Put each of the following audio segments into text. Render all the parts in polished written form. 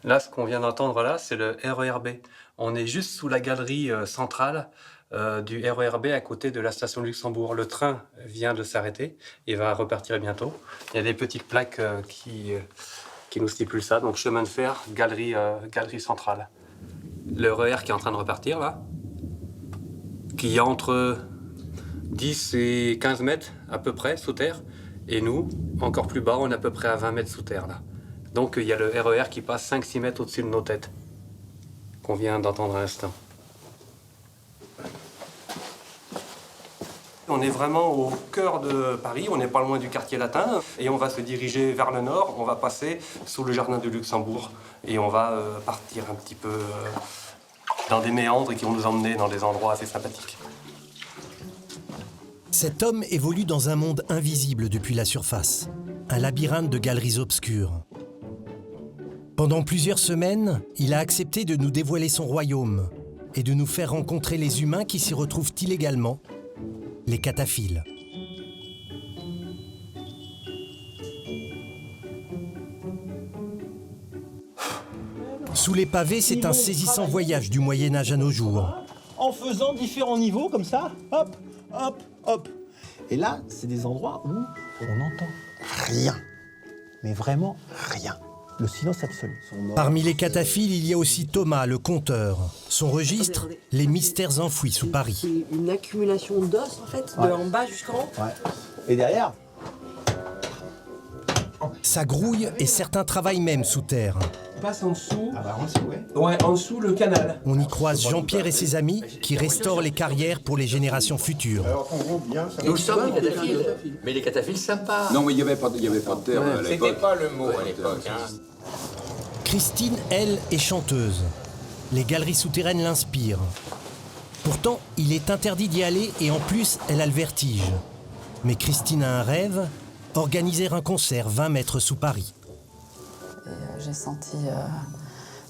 Là, ce qu'on vient d'entendre là, c'est le RER B. On est juste sous la galerie centrale du RER B à côté de la station de Luxembourg. Le train vient de s'arrêter et va repartir bientôt. Il y a des petites plaques qui nous stipulent ça. Donc chemin de fer, galerie centrale. Le RER qui est en train de repartir là, qui est entre 10 et 15 mètres à peu près sous terre. Et nous, encore plus bas, on est à peu près à 20 mètres sous terre là. Donc il y a le RER qui passe 5-6 mètres au-dessus de nos têtes, qu'on vient d'entendre à l'instant. On est vraiment au cœur de Paris, on n'est pas loin du quartier latin, et on va se diriger vers le nord, on va passer sous le jardin de Luxembourg, et on va partir un petit peu dans des méandres qui vont nous emmener dans des endroits assez sympathiques. Cet homme évolue dans un monde invisible depuis la surface, un labyrinthe de galeries obscures. Pendant plusieurs semaines, il a accepté de nous dévoiler son royaume et de nous faire rencontrer les humains qui s'y retrouvent illégalement, les cataphiles. Sous les pavés, c'est un saisissant voyage du Moyen-Âge à nos jours. En faisant différents niveaux comme ça, hop, hop, hop. Et là, c'est des endroits où on n'entend rien. Mais vraiment rien. Le silence absolu. Parmi les cataphiles, il y a aussi Thomas, le conteur. Son registre, les mystères enfouis sous Paris. C'est une accumulation d'os, en fait, de en bas jusqu'en haut. Ouais. Et derrière, Ça grouille et certains travaillent même sous terre. Passe en dessous. ah bah en dessous, ouais. Ouais, en dessous le canal. On y croise Jean-Pierre et ses amis qui restaurent les carrières pour les générations futures. Nous sommes les cataphiles, mais les cataphiles sympas. Non, mais il n'y avait pas de terre à l'époque. C'était pas le mot à l'époque. Hein. Christine, elle, est chanteuse. Les galeries souterraines l'inspirent. Pourtant, il est interdit d'y aller et en plus, elle a le vertige. Mais Christine a un rêve, organiser un concert 20 mètres sous Paris. J'ai senti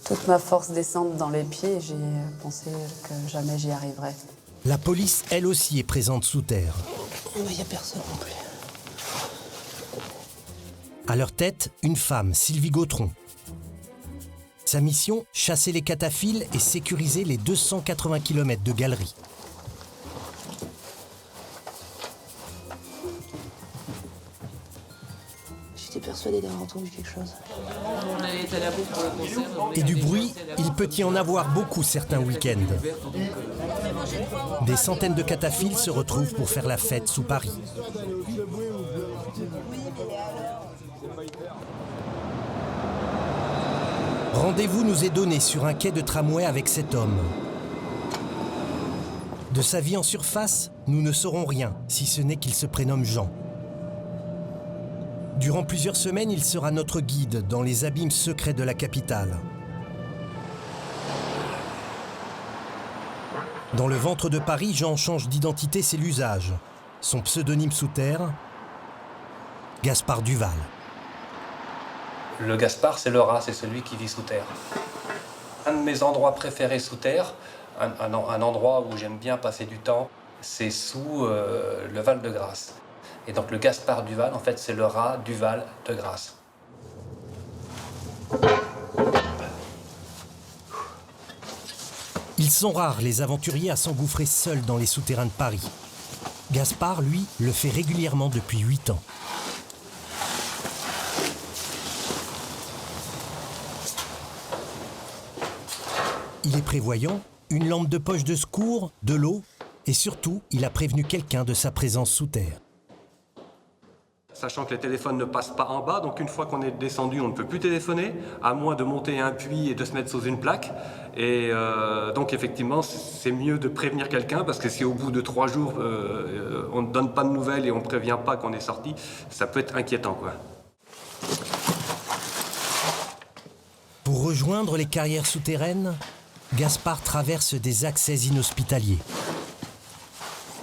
toute ma force descendre dans les pieds et j'ai pensé que jamais j'y arriverais. La police, elle aussi, est présente sous terre. Il n'y a personne non plus. À leur tête, une femme, Sylvie Gautron. Sa mission, chasser les cataphiles et sécuriser les 280 km de galeries. J'étais persuadée d'avoir entendu quelque chose. Et du bruit, il peut y en avoir beaucoup certains week-ends. Des centaines de cataphiles se retrouvent pour faire la fête sous Paris. Rendez-vous nous est donné sur un quai de tramway avec cet homme. De sa vie en surface, nous ne saurons rien, si ce n'est qu'il se prénomme Jean. Durant plusieurs semaines, il sera notre guide dans les abîmes secrets de la capitale. Dans le ventre de Paris, Jean change d'identité, c'est l'usage. Son pseudonyme sous terre, Gaspard Duval. Le Gaspard, c'est le rat, c'est celui qui vit sous terre. Un de mes endroits préférés sous terre, un endroit où j'aime bien passer du temps, c'est sous le Val-de-Grâce. Et donc le Gaspard Duval, en fait, c'est le rat du Val de Grâce. Ils sont rares, les aventuriers, à s'engouffrer seuls dans les souterrains de Paris. Gaspard, lui, le fait régulièrement depuis 8 ans. Il est prévoyant, une lampe de poche de secours, de l'eau, et surtout, il a prévenu quelqu'un de sa présence sous terre. Sachant que les téléphones ne passent pas en bas, donc une fois qu'on est descendu, on ne peut plus téléphoner, à moins de monter un puits et de se mettre sous une plaque. Et donc effectivement, c'est mieux de prévenir quelqu'un, parce que si au bout de 3 jours, on ne donne pas de nouvelles et on ne prévient pas qu'on est sorti, ça peut être inquiétant, quoi. Pour rejoindre les carrières souterraines, Gaspard traverse des accès inhospitaliers.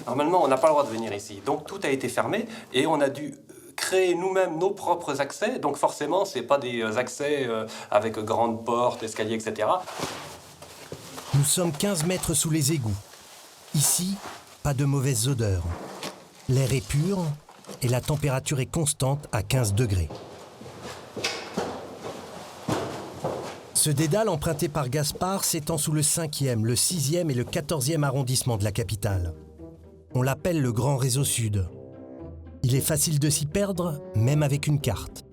Normalement, on n'a pas le droit de venir ici, donc tout a été fermé et on a dû créer nous-mêmes nos propres accès. Donc forcément, ce n'est pas des accès avec grandes portes, escaliers, etc. Nous sommes 15 mètres sous les égouts. Ici, pas de mauvaises odeurs. L'air est pur et la température est constante à 15 degrés. Ce dédale emprunté par Gaspard s'étend sous le 5e, le 6e et le 14e arrondissement de la capitale. On l'appelle le Grand Réseau Sud. Il est facile de s'y perdre, même avec une carte.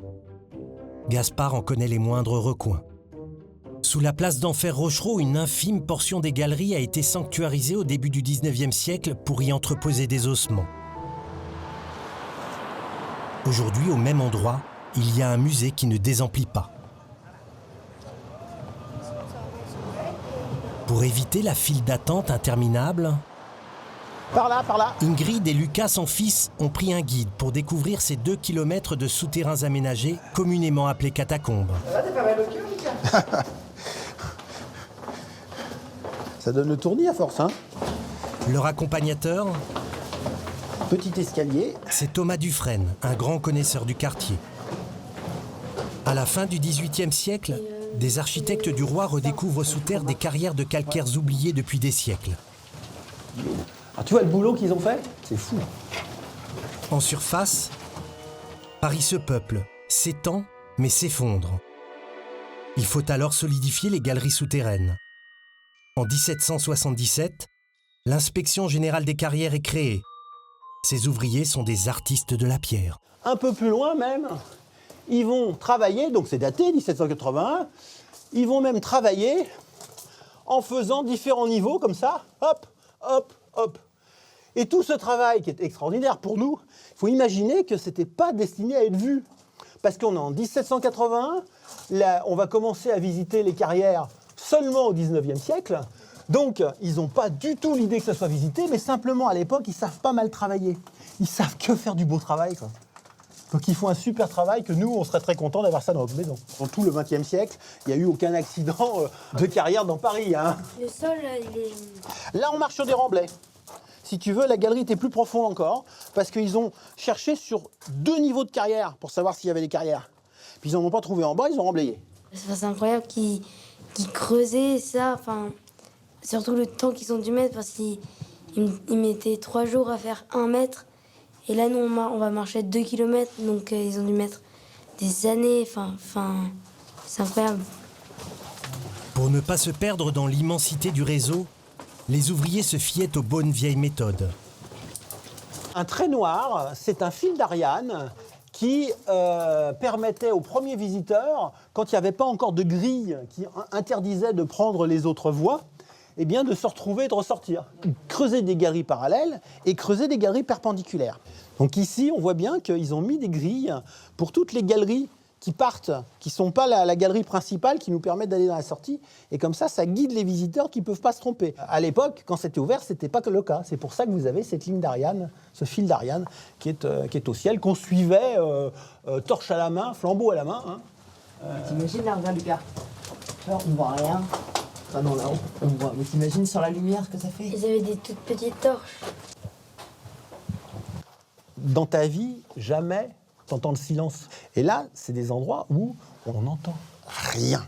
Gaspard en connaît les moindres recoins. Sous la place d'Enfer Rochereau, une infime portion des galeries a été sanctuarisée au début du 19e siècle pour y entreposer des ossements. Aujourd'hui, au même endroit, il y a un musée qui ne désemplit pas. Pour éviter la file d'attente interminable, Par là. Ingrid et Lucas, son fils, ont pris un guide pour découvrir ces 2 kilomètres de souterrains aménagés, communément appelés catacombes. Ça donne le tournis à force, hein. Leur accompagnateur, Petit escalier. c'est Thomas Dufresne, un grand connaisseur du quartier. À la fin du XVIIIe siècle, des architectes du roi redécouvrent sous terre des carrières de calcaires oubliées depuis des siècles. Alors, tu vois le boulot qu'ils ont fait? C'est fou. En surface, Paris se peuple, s'étend, mais s'effondre. Il faut alors solidifier les galeries souterraines. En 1777, l'inspection générale des carrières est créée. Ces ouvriers sont des artistes de la pierre. Un peu plus loin même, ils vont travailler, donc c'est daté, 1781, ils vont même travailler en faisant différents niveaux comme ça, hop, hop, hop. Et tout ce travail qui est extraordinaire pour nous, il faut imaginer que ce n'était pas destiné à être vu. Parce qu'on est en 1781, là, on va commencer à visiter les carrières seulement au 19e siècle. Donc, ils n'ont pas du tout l'idée que ça soit visité, mais simplement, à l'époque, ils savent pas mal travailler. Ils savent que faire du beau travail, quoi. Donc, ils font un super travail que nous, on serait très contents d'avoir ça dans notre maison. Dans tout le 20e siècle, il n'y a eu aucun accident de carrière dans Paris, hein. Le sol, là, il est... Là, on marche sur des remblais. Si tu veux, la galerie était plus profonde encore, parce qu'ils ont cherché sur 2 niveaux de carrière pour savoir s'il y avait des carrières. Puis ils n'en ont pas trouvé en bas, ils ont remblayé. C'est incroyable qu'ils creusaient ça, enfin, surtout le temps qu'ils ont dû mettre, parce qu'ils mettaient 3 jours à faire 1 mètre, et là, nous, on va marcher 2 kilomètres, donc ils ont dû mettre des années, enfin, c'est incroyable. Pour ne pas se perdre dans l'immensité du réseau, les ouvriers se fiaient aux bonnes vieilles méthodes. Un trait noir, c'est un fil d'Ariane qui permettait aux premiers visiteurs, quand il n'y avait pas encore de grille qui interdisait de prendre les autres voies, eh bien de se retrouver et de ressortir. Creuser des galeries parallèles et creuser des galeries perpendiculaires. Donc ici, on voit bien qu'ils ont mis des grilles pour toutes les galeries qui partent, qui ne sont pas la galerie principale, qui nous permettent d'aller dans la sortie. Et comme ça guide les visiteurs qui ne peuvent pas se tromper. À l'époque, quand c'était ouvert, ce n'était pas le cas. C'est pour ça que vous avez cette ligne d'Ariane, ce fil d'Ariane qui est au ciel, qu'on suivait torche à la main, flambeau à la main. Hein. T'imagines là, regarde Lucas. Alors, on voit rien. Ah non, là-haut, on voit. Mais t'imagines sur la lumière ce que ça fait? Ils avaient des toutes petites torches. Dans ta vie, jamais t'entends le silence. Et là, c'est des endroits où on n'entend rien.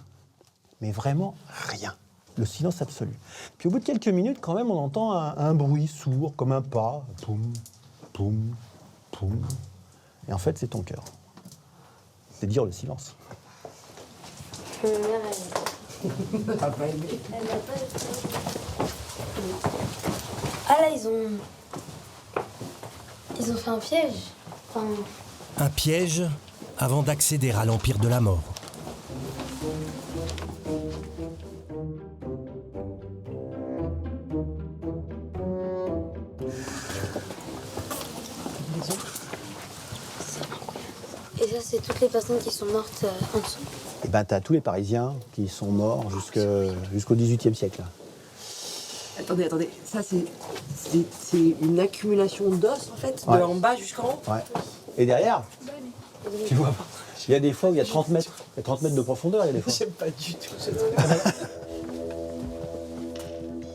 Mais vraiment rien. Le silence absolu. Puis au bout de quelques minutes, quand même, on entend un bruit sourd, comme un pas. Poum, poum, poum. Et en fait, c'est ton cœur. C'est dire le silence. Ma mère, elle T'as pas aimé? n'a pas de... Ah là, ils ont fait un piège. Enfin, Un piège avant d'accéder à l'empire de la mort. et ça, c'est toutes les personnes qui sont mortes en dessous. Et ben, t'as tous les Parisiens qui sont morts jusqu'au XVIIIe siècle. Là. Attendez, ça c'est une accumulation d'os en fait, Ouais. de en bas jusqu'en haut. Ouais. Et derrière, tu vois pas. Il y a des fois où il y a 30 mètres. Il y a 30 mètres de profondeur, il y a des fois. J'aime pas du tout.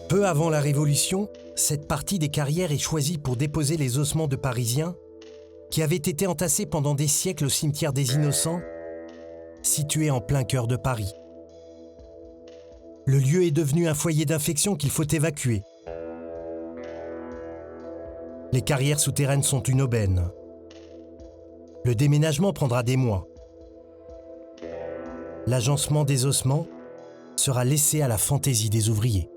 Peu avant la Révolution, cette partie des carrières est choisie pour déposer les ossements de Parisiens qui avaient été entassés pendant des siècles au cimetière des Innocents, situé en plein cœur de Paris. Le lieu est devenu un foyer d'infection qu'il faut évacuer. Les carrières souterraines sont une aubaine. Le déménagement prendra des mois. L'agencement des ossements sera laissé à la fantaisie des ouvriers.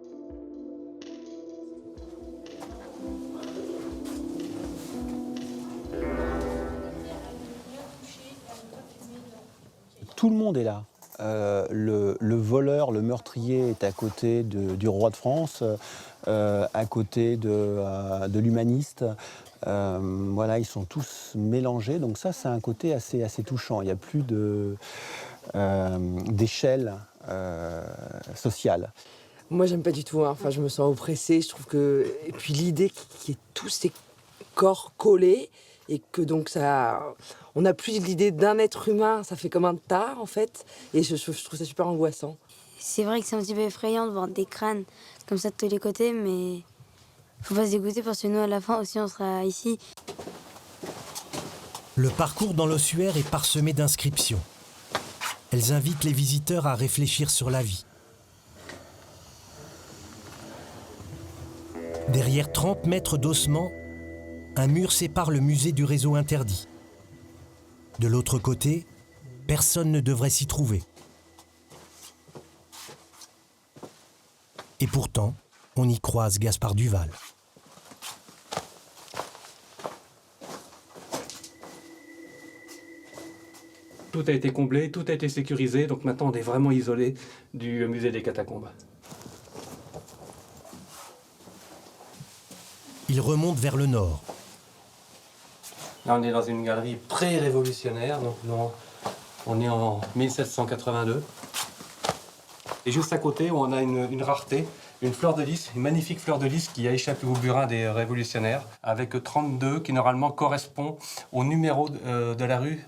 Tout le monde est là. Le voleur, le meurtrier est à côté du roi de France, à côté de l'humaniste. Voilà, ils sont tous mélangés. Donc ça, c'est un côté assez touchant. Il n'y a plus d'échelle sociale. Moi, j'aime pas du tout. Enfin, je me sens oppressée. Je trouve que... Et puis l'idée qu'il y ait tous ces corps collés et que donc ça... On n'a plus l'idée d'un être humain. Ça fait comme un tas, en fait. Et je trouve ça super angoissant. C'est vrai que c'est un petit peu effrayant de voir des crânes comme ça de tous les côtés, mais faut pas se dégoûter parce que nous, à la fin aussi, on sera ici. Le parcours dans l'ossuaire est parsemé d'inscriptions. Elles invitent les visiteurs à réfléchir sur la vie. Derrière 30 mètres d'ossements, un mur sépare le musée du réseau interdit. De l'autre côté, personne ne devrait s'y trouver. Et pourtant, on y croise Gaspard Duval. Tout a été comblé, tout a été sécurisé, donc maintenant on est vraiment isolé du musée des catacombes. Il remonte vers le nord. Là on est dans une galerie pré-révolutionnaire, donc on est en 1782. Et juste à côté, on a une rareté, une fleur de lys, une magnifique fleur de lys qui a échappé au burin des révolutionnaires, avec 32 qui normalement correspond au numéro de la rue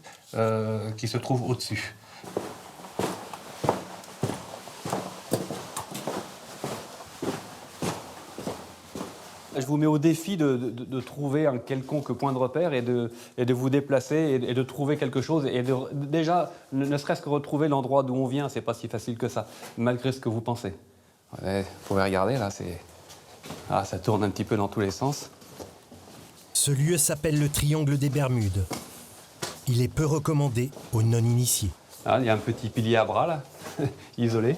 qui se trouve au-dessus. Je vous mets au défi de trouver un quelconque point de repère et de vous déplacer et de trouver quelque chose. Et déjà, ne serait-ce que retrouver l'endroit d'où on vient, c'est pas si facile que ça, malgré ce que vous pensez. Ouais, vous pouvez regarder, là, ça tourne un petit peu dans tous les sens. Ce lieu s'appelle le Triangle des Bermudes. Il est peu recommandé aux non-initiés. Ah, il y a un petit pilier à bras, là, isolé.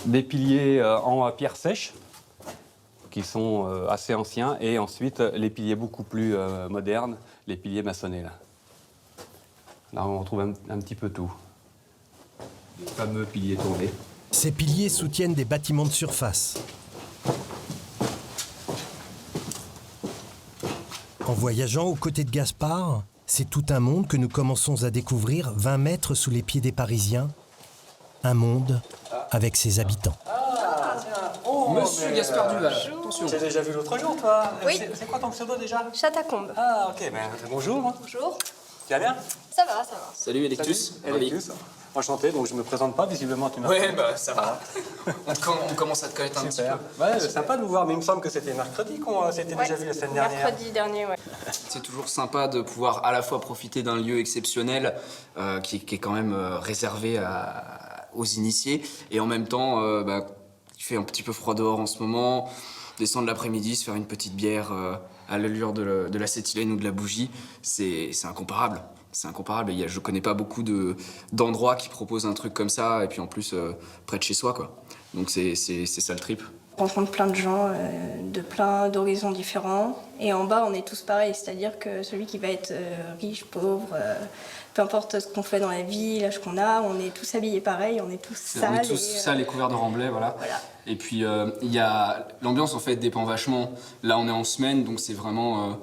Des piliers en pierre sèche, qui sont assez anciens, et ensuite les piliers beaucoup plus modernes, les piliers maçonnés. Là, on retrouve un petit peu tout. Les fameux piliers tournés. Ces piliers soutiennent des bâtiments de surface. En voyageant aux côtés de Gaspard, c'est tout un monde que nous commençons à découvrir 20 mètres sous les pieds des Parisiens. Un monde avec ses habitants. Monsieur Gaspard Duval, attention. J'ai déjà vu l'autre jour, toi. Oui. C'est quoi ton pseudo déjà? Chatacombe. Ah, ok, bonjour. Bonjour. Tu vas bien? Ça va, ça va. Salut Electus. Electus. Enchanté, donc je me présente pas, visiblement tu m'as... Ouais, bah ça va. On commence à te connaître un petit peu. Ouais, c'est sympa de vous voir, mais il me semble que c'était mercredi qu'on s'était déjà vu la semaine dernière. Mercredi dernier, ouais. C'est toujours sympa de pouvoir à la fois profiter d'un lieu exceptionnel qui est quand même réservé aux initiés, et en même temps, il fait un petit peu froid dehors en ce moment, descendre l'après-midi, se faire une petite bière à l'allure de l'acétylène ou de la bougie, c'est incomparable. C'est incomparable. Je connais pas beaucoup d'endroits qui proposent un truc comme ça, et puis en plus près de chez soi, quoi. Donc c'est ça le trip. On rencontre plein de gens de plein d'horizons différents. Et en bas, on est tous pareils. C'est-à-dire que celui qui va être riche, pauvre, peu importe ce qu'on fait dans la vie, l'âge qu'on a, on est tous habillés pareil, on est tous sales. On est tous sales et couverts de remblai, voilà. Et puis l'ambiance en fait dépend vachement. Là, on est en semaine, donc c'est vraiment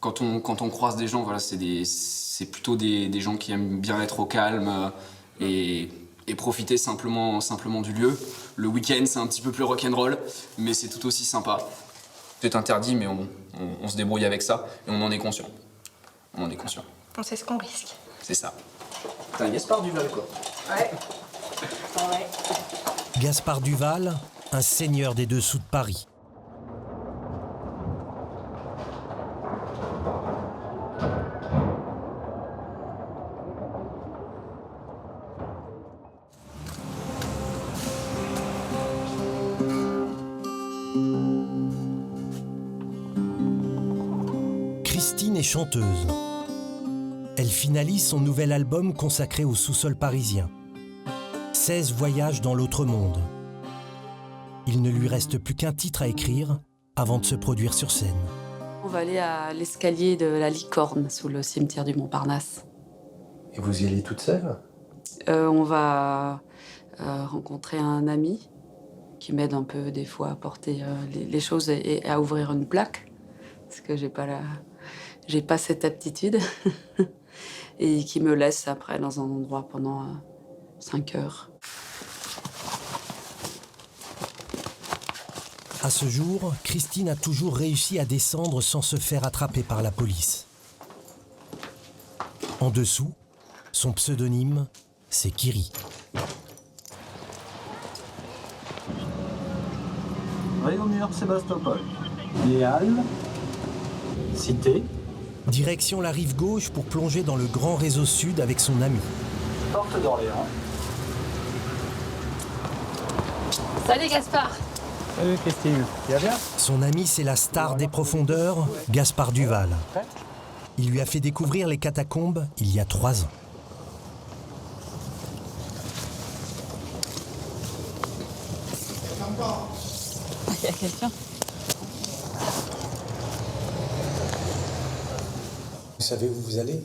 quand on croise des gens, voilà, c'est plutôt des gens qui aiment bien être au calme et profiter simplement du lieu. Le week-end, c'est un petit peu plus rock'n'roll, mais c'est tout aussi sympa. C'est interdit, mais on se débrouille avec ça, et on en est conscient. On sait ce qu'on risque. C'est ça. T'es un Gaspard Duval, quoi. Ouais. Ouais. Gaspard Duval, un seigneur des dessous de Paris. Christine est chanteuse. Elle finalise son nouvel album consacré au sous-sol parisien. 16 voyages dans l'autre monde. Il ne lui reste plus qu'un titre à écrire avant de se produire sur scène. On va aller à l'escalier de la Licorne, sous le cimetière du Montparnasse. Et vous y allez toute seule? On va rencontrer un ami qui m'aide un peu des fois à porter les choses et à ouvrir une plaque, parce que j'ai pas cette aptitude, et qui me laisse après dans un endroit pendant 5 heures. À ce jour, Christine a toujours réussi à descendre sans se faire attraper par la police. En dessous, son pseudonyme, c'est Kiri. Réaumur Sébastopol. Les Halles. Cité. Direction la rive gauche pour plonger dans le grand réseau sud avec son ami. Porte d'Orléans. Salut Gaspard! Salut Christine, tu vas bien? Son ami, c'est la star des profondeurs, Gaspard Duval. Il lui a fait découvrir les catacombes il y a 3 ans. Il y a quelqu'un. Vous savez où vous allez?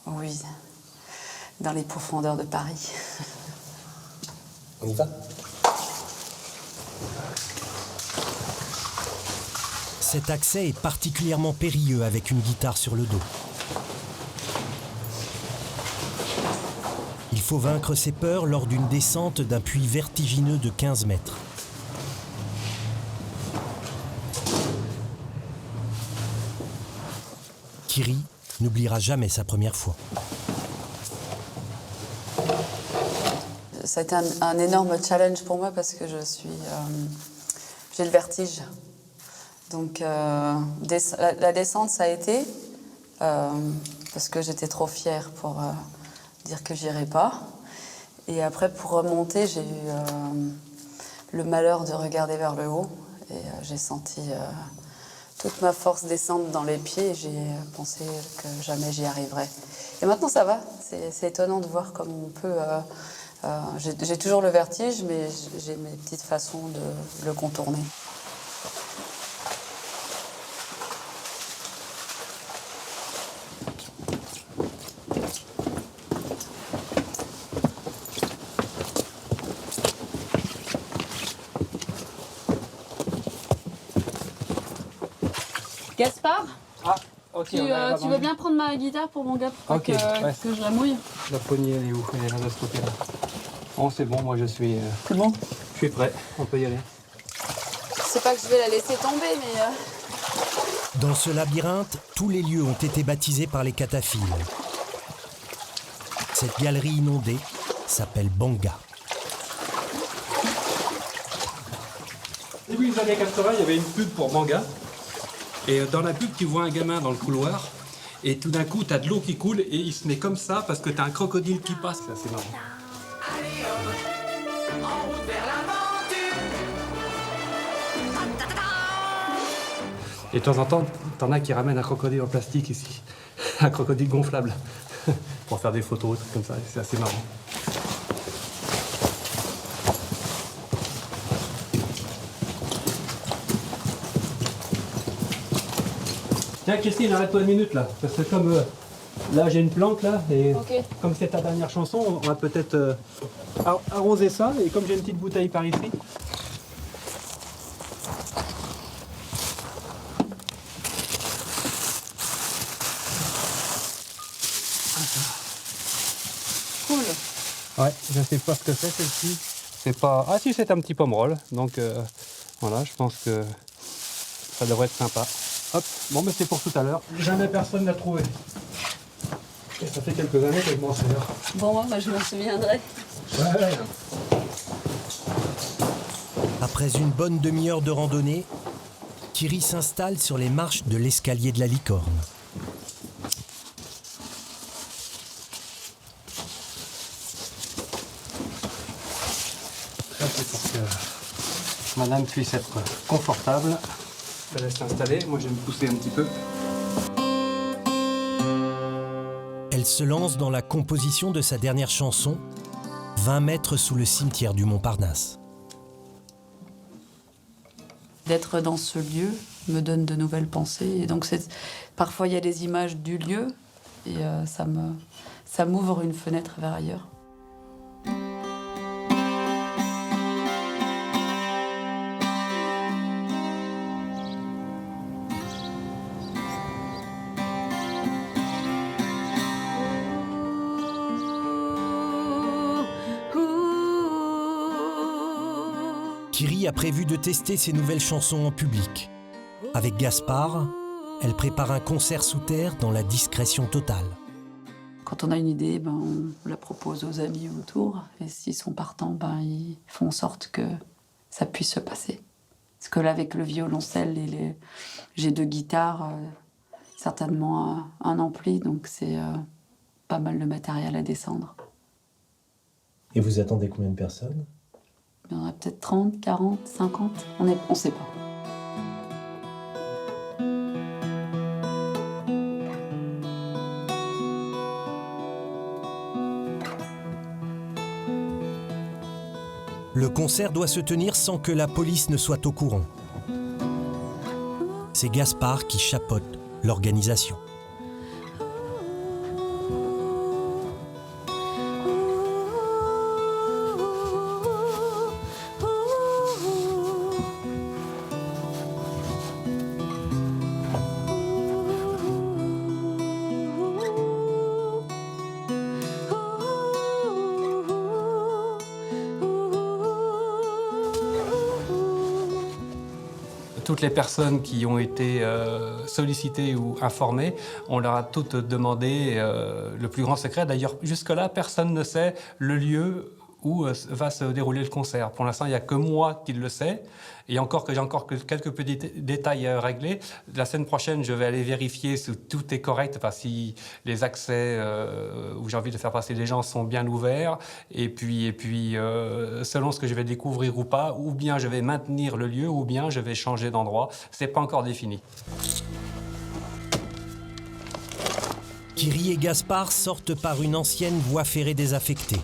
Oui, dans les profondeurs de Paris. On y va? Cet accès est particulièrement périlleux avec une guitare sur le dos. Il faut vaincre ses peurs lors d'une descente d'un puits vertigineux de 15 mètres. Kiri n'oubliera jamais sa première fois. Ça a été un énorme challenge pour moi parce que j'ai le vertige. Donc la descente, ça a été parce que j'étais trop fière pour dire que j'irais pas. Et après, pour remonter, j'ai eu le malheur de regarder vers le haut et j'ai senti toute ma force descendre dans les pieds et j'ai pensé que jamais j'y arriverais. Et maintenant, ça va. C'est étonnant de voir comme on peut... j'ai toujours le vertige, mais j'ai mes petites façons de le contourner. Gaspard, Tu veux bien prendre ma guitare pour mon gars pour que je la mouille? La poignée, elle est où? Elle est là de ce côté-là. Bon, c'est bon, moi je suis... C'est bon? Je suis prêt, on peut y aller. C'est pas que je vais la laisser tomber, mais... Dans ce labyrinthe, tous les lieux ont été baptisés par les cataphiles. Cette galerie inondée s'appelle Banga. Au début des années 80, il y avait une pub pour Banga. Et dans la pub, tu vois un gamin dans le couloir. Et tout d'un coup, tu as de l'eau qui coule et il se met comme ça parce que tu as un crocodile qui passe. C'est assez marrant. Et de temps en temps, t'en as qui ramènent un crocodile en plastique ici. Un crocodile gonflable. Pour faire des photos, des trucs comme ça. C'est assez marrant. Tiens Christine, arrête-toi une minute là. Parce que comme là j'ai une plante là, et comme c'est ta dernière chanson, on va peut-être arroser ça. Et comme j'ai une petite bouteille par ici. Cool. Ouais, je sais pas ce que c'est celle-ci. C'est pas... Ah si, c'est un petit pomerol. Donc voilà, je pense que ça devrait être sympa. Hop, bon mais c'est pour tout à l'heure. Jamais personne n'a trouvé. Et ça fait quelques années que je m'en sers. Bon, moi je m'en souviendrai. Ouais. Après une bonne demi-heure de randonnée, Kiri s'installe sur les marches de l'escalier de la Licorne. Ça c'est pour que madame puisse être confortable. Je te laisse t'installer, moi je vais me pousser un petit peu. Elle se lance dans la composition de sa dernière chanson, 20 mètres sous le cimetière du Montparnasse. D'être dans ce lieu me donne de nouvelles pensées. Et donc parfois il y a des images du lieu et ça m'ouvre une fenêtre vers ailleurs. Kiri a prévu de tester ses nouvelles chansons en public. Avec Gaspard, elle prépare un concert sous terre dans la discrétion totale. Quand on a une idée, on la propose aux amis autour. Et s'ils sont partants, ils font en sorte que ça puisse se passer. Parce que là, avec le violoncelle j'ai 2 guitares, certainement un ampli, donc c'est pas mal de matériel à descendre. Et vous attendez combien de personnes? Il y en a peut-être 30, 40, 50, on sait pas. Le concert doit se tenir sans que la police ne soit au courant. C'est Gaspard qui chapeaute l'organisation. Toutes les personnes qui ont été sollicitées ou informées, on leur a toutes demandé le plus grand secret. D'ailleurs, jusque-là, personne ne sait le lieu où va se dérouler le concert. Pour l'instant, il n'y a que moi qui le sais. Et encore que j'ai encore quelques petits détails à régler. La semaine prochaine, je vais aller vérifier si tout est correct, si les accès où j'ai envie de faire passer les gens sont bien ouverts. Et puis selon ce que je vais découvrir ou pas, ou bien je vais maintenir le lieu, ou bien je vais changer d'endroit. C'est pas encore défini. Kiri et Gaspard sortent par une ancienne voie ferrée désaffectée.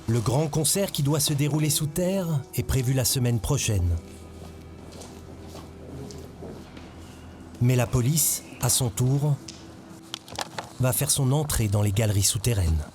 Le grand concert qui doit se dérouler sous terre est prévu la semaine prochaine. Mais la police, à son tour, va faire son entrée dans les galeries souterraines.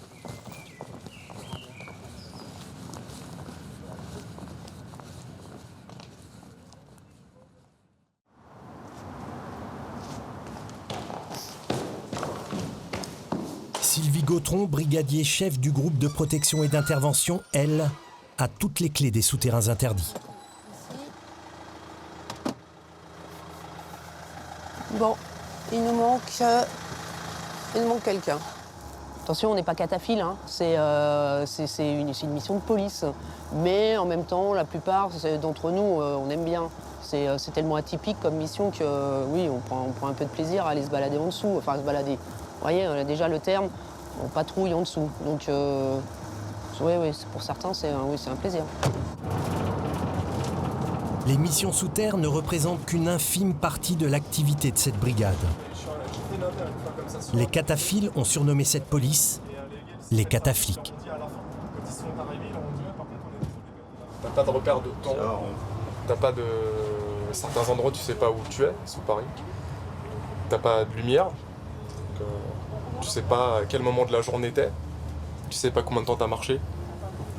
Sylvie Gautron, brigadier chef du groupe de protection et d'intervention, elle, a toutes les clés des souterrains interdits. Bon, il nous manque quelqu'un. Attention, on n'est pas cataphile, hein. C'est une mission de police. Mais en même temps, la plupart d'entre nous, on aime bien. C'est tellement atypique comme mission que oui, on prend un peu de plaisir à aller se balader en dessous, enfin se balader. Vous voyez, on a déjà le terme, on patrouille en dessous. Donc, oui, pour certains, c'est un plaisir. Les missions sous terre ne représentent qu'une infime partie de l'activité de cette brigade. Les cataphiles ont surnommé cette police les cataflics. T'as pas de repère de temps, t'as pas de... Certains endroits, tu sais pas où tu es, sous Paris. T'as pas de lumière. Donc, tu sais pas à quel moment de la journée t'es, tu sais pas combien de temps t'as marché,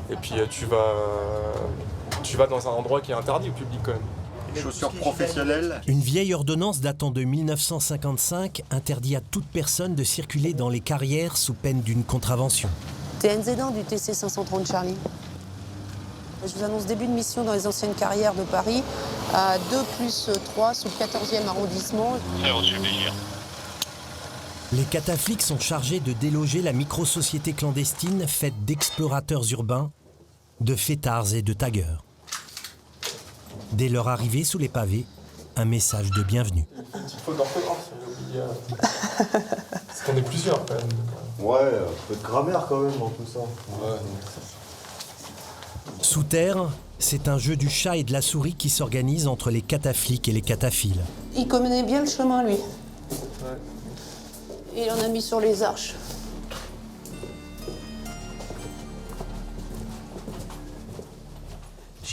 et puis tu vas dans un endroit qui est interdit au public quand même. Chaussures professionnelles. Une vieille ordonnance datant de 1955 interdit à toute personne de circuler dans les carrières sous peine d'une contravention. TNZ1 du TC 530 Charlie. Je vous annonce début de mission dans les anciennes carrières de Paris, à 2+3 sous le 14e arrondissement. Les cataflics sont chargés de déloger la micro-société clandestine faite d'explorateurs urbains, de fêtards et de taggeurs. Dès leur arrivée sous les pavés, un message de bienvenue. Une petite faute d'orthographe, j'ai oublié. Parce qu'on est plusieurs quand même. Ouais, un peu de grammaire quand même dans tout ça. Ouais. Sous terre, c'est un jeu du chat et de la souris qui s'organise entre les cataflics et les cataphiles. Il connaît bien le chemin, lui. Ouais. Il en a mis sur les arches.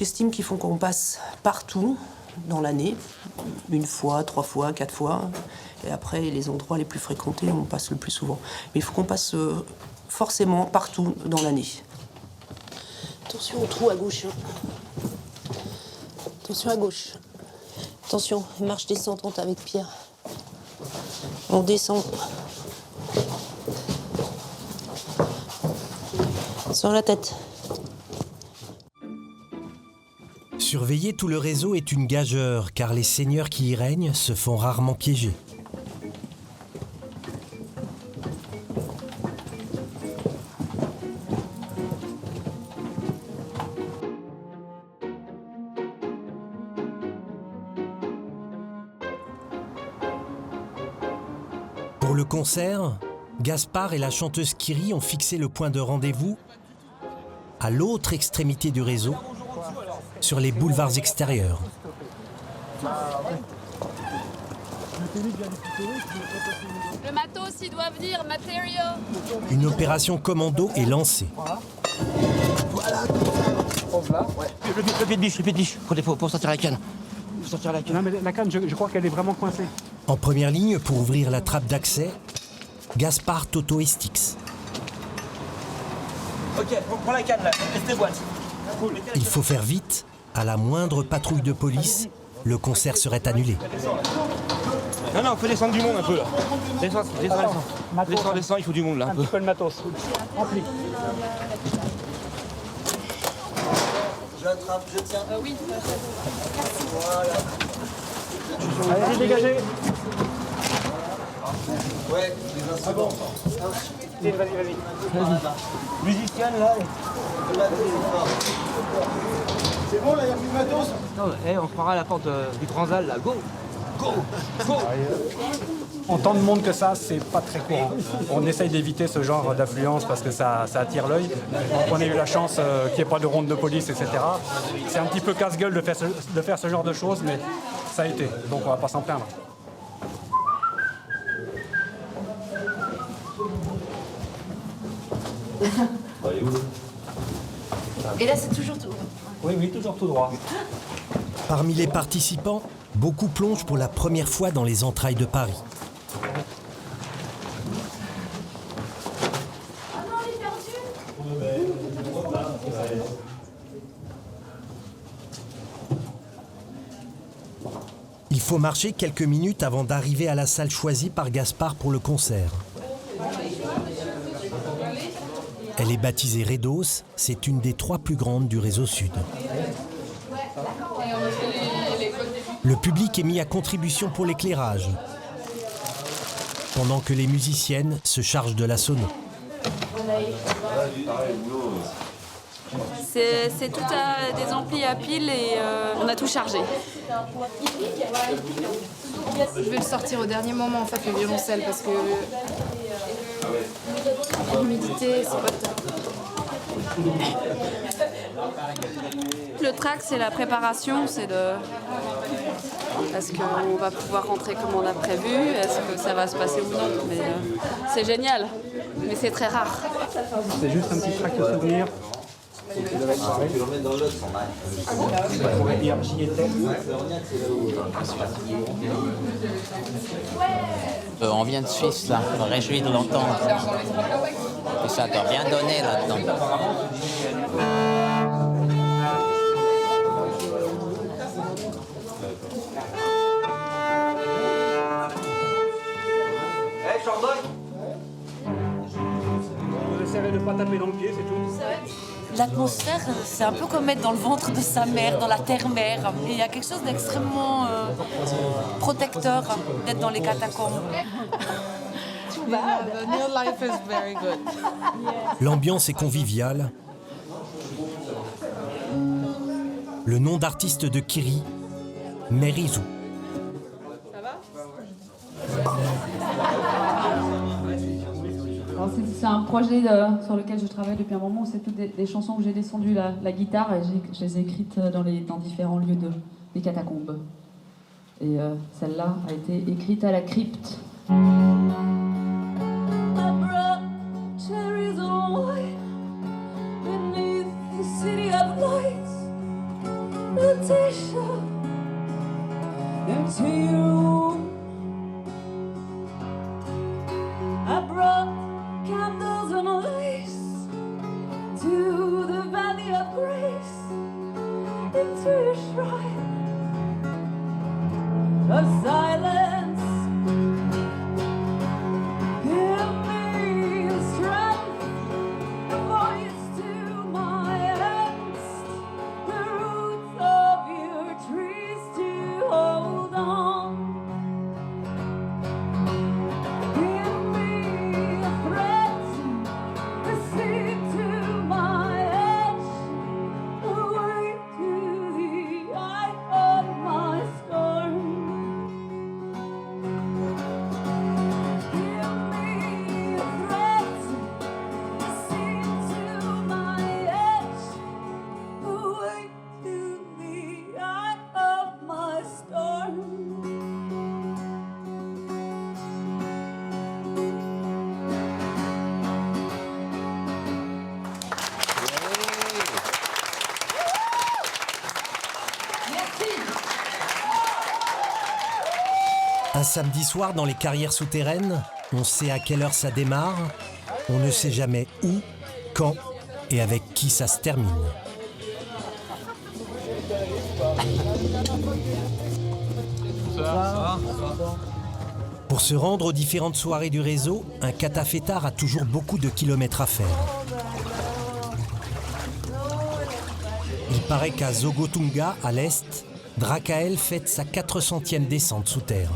j'estime qu'ils font qu'on passe partout dans l'année, 1 fois, 3 fois, 4 fois. Et après, les endroits les plus fréquentés, on passe le plus souvent. Mais il faut qu'on passe forcément partout dans l'année. Attention au trou à gauche. Attention à gauche. Attention, marche descendante avec Pierre. On descend. Sur la tête. Surveiller tout le réseau est une gageure, car les seigneurs qui y règnent se font rarement piéger. Pour le concert, Gaspard et la chanteuse Kiri ont fixé le point de rendez-vous à l'autre extrémité du réseau, sur les boulevards extérieurs. Le matos, il doit venir, matériaux. Une opération commando est lancée. Le pied de biche, pour sortir la canne. Non mais la canne, je crois qu'elle est vraiment coincée. En première ligne, pour ouvrir la trappe d'accès, Gaspard Toto et Styx. Ok, prends la canne là, laisse tes boîtes. Il faut faire vite. À la moindre patrouille de police, le concert serait annulé. Non, faut descendre du monde un peu là. Descends, il faut du monde là. Un petit peu le matos. Rempli. J'attrape, je tiens. Oui. Voilà. Allez, dégagez. Ouais, les instruments. Vas-y. Musicienne là. C'est bon là, il n'y a plus de matos. Non, on se croira à la porte du Transal là. Go. En tant de monde que ça, c'est pas très courant. On essaye d'éviter ce genre d'affluence parce que ça attire l'œil. Donc on a eu la chance qu'il n'y ait pas de ronde de police, etc. C'est un petit peu casse-gueule de faire ce genre de choses, mais ça a été. Donc on va pas s'en plaindre. Et là, c'est toujours tout. Oui, toujours tout droit. Parmi les participants, beaucoup plongent pour la première fois dans les entrailles de Paris. Il faut marcher quelques minutes avant d'arriver à la salle choisie par Gaspard pour le concert. Elle est baptisée Redos, c'est une des 3 plus grandes du réseau sud. Le public est mis à contribution pour l'éclairage, pendant que les musiciennes se chargent de la sono. C'est tout des amplis à pile et on a tout chargé. Je vais le sortir au dernier moment en fait, le violoncelle, parce que l'humidité, c'est pas top. Le track, c'est la préparation, c'est de... Est-ce qu'on va pouvoir rentrer comme on a prévu? Est-ce que ça va se passer ou non? Mais c'est génial, mais c'est très rare. C'est juste un petit track de souvenir. On vient de Suisse là, on se réjouit de l'entendre. Et ça doit bien donner là-dedans. Hey, Chardonnay. Vous essayerez de ne pas taper dans le pied, c'est tout. L'atmosphère, c'est un peu comme être dans le ventre de sa mère, dans la terre-mère. Et il y a quelque chose d'extrêmement protecteur d'être dans les catacombes. L'ambiance est conviviale. Le nom d'artiste de Kiri, Merizou. C'est un projet sur lequel je travaille depuis un moment. C'est toutes des chansons où j'ai descendu la guitare et je les ai écrites dans différents lieux des catacombes. Et celle-là a été écrite à la crypte. Un samedi soir dans les carrières souterraines, on sait à quelle heure ça démarre, on ne sait jamais où, quand et avec qui ça se termine. Pour se rendre aux différentes soirées du réseau, un catafêtard a toujours beaucoup de kilomètres à faire. Il paraît qu'à Zogotunga, à l'est, Drakael fête sa 400e descente sous terre.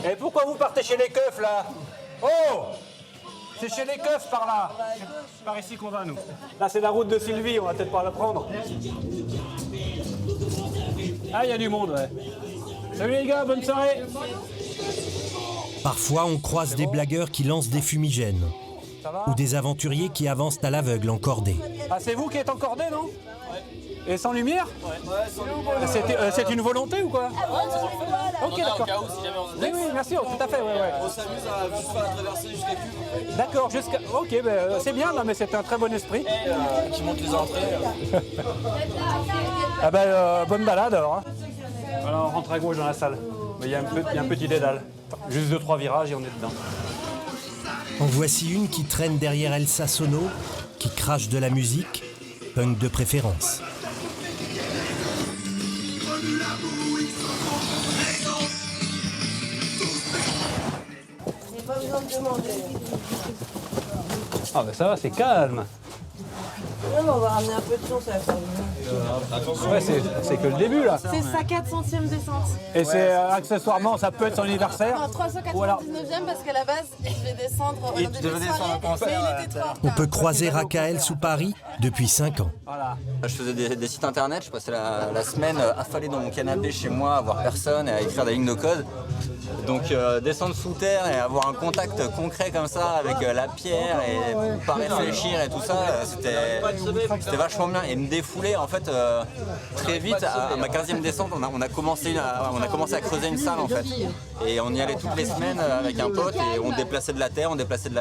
Et pourquoi vous partez chez les keufs, là? Oh! C'est chez les keufs, par là. C'est par ici qu'on va, nous. Là, c'est la route de Sylvie, on va peut-être pas la prendre. Ah, il y a du monde, ouais. Salut les gars, bonne soirée. Parfois, on croise des blagueurs qui lancent des fumigènes ou des aventuriers qui avancent à l'aveugle en cordée. Ah, c'est vous qui êtes encordé, non? Et sans lumière? C'est une volonté ou quoi? Ok, d'accord. Oui, oui, bien sûr, tout à fait, ouais. On s'amuse à juste faire la traversée jusqu'à Cube. D'accord, jusqu'à... Ok, ben, c'est bien, non, mais c'est un très bon esprit. Qui monte les entrées. Ah ben, bonne balade alors. Hein. Voilà, on rentre à gauche dans la salle. Il y a un petit dédale. Juste 2-3 virages et on est dedans. En voici une qui traîne derrière Elsa Sono, qui crache de la musique, punk de préférence. Pas besoin de demander. Ah ben ça va, c'est calme. Non, mais on va ramener un peu de son, ça va faire du bien. Ouais, c'est que le début là. C'est sa 400e descente. Et c'est accessoirement, ça peut être son anniversaire. Non, 399e parce qu'à la base, je vais descendre. Et tu devais descendre un concert. On peut croiser Rakael sous Paris depuis 5 ans. Je faisais des sites internet, je passais la semaine affalé dans mon canapé chez moi à voir personne et à écrire des lignes de code. Donc descendre sous terre et avoir un contact concret comme ça avec la pierre et pas réfléchir et tout ça, c'était vachement bien. Et me défouler en fait très vite, à ma 15e descente, on a commencé à creuser une salle en fait. Et on y allait toutes les semaines avec un pote et on déplaçait de la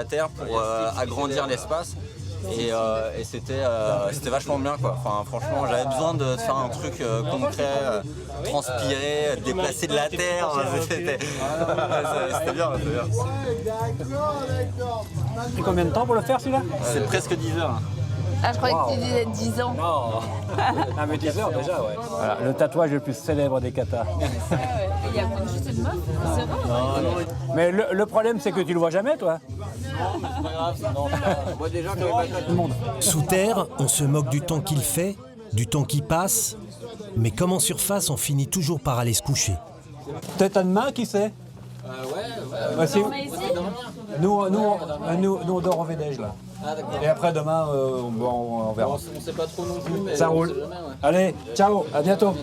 terre pour agrandir l'espace. Et c'était vachement bien quoi. Enfin, franchement, j'avais besoin de faire un truc concret, transpirer, déplacer de la terre. C'était bien, c'était bien. Et combien de temps pour le faire celui-là? C'est presque 10 heures. Ah, je croyais que tu disais 10 ans. Non, ah, mais 10 heures déjà, ouais. Voilà, le tatouage le plus célèbre des katas. Il y a juste une meuf, c'est vrai. Mais le problème, c'est que tu le vois jamais, toi. C'est pas grave, non. Moi déjà, quand même. Sous terre, on se moque du temps qu'il fait, du temps qui passe, mais comme en surface, on finit toujours par aller se coucher. Peut-être à demain, qui sait? Ouais. Si nous, on dort au Védège, là. Ah, d'accord. Et après, demain, on verra. On sait pas trop non plus, mais ça roule. on sait jamais, ouais. Allez, ciao, à bientôt.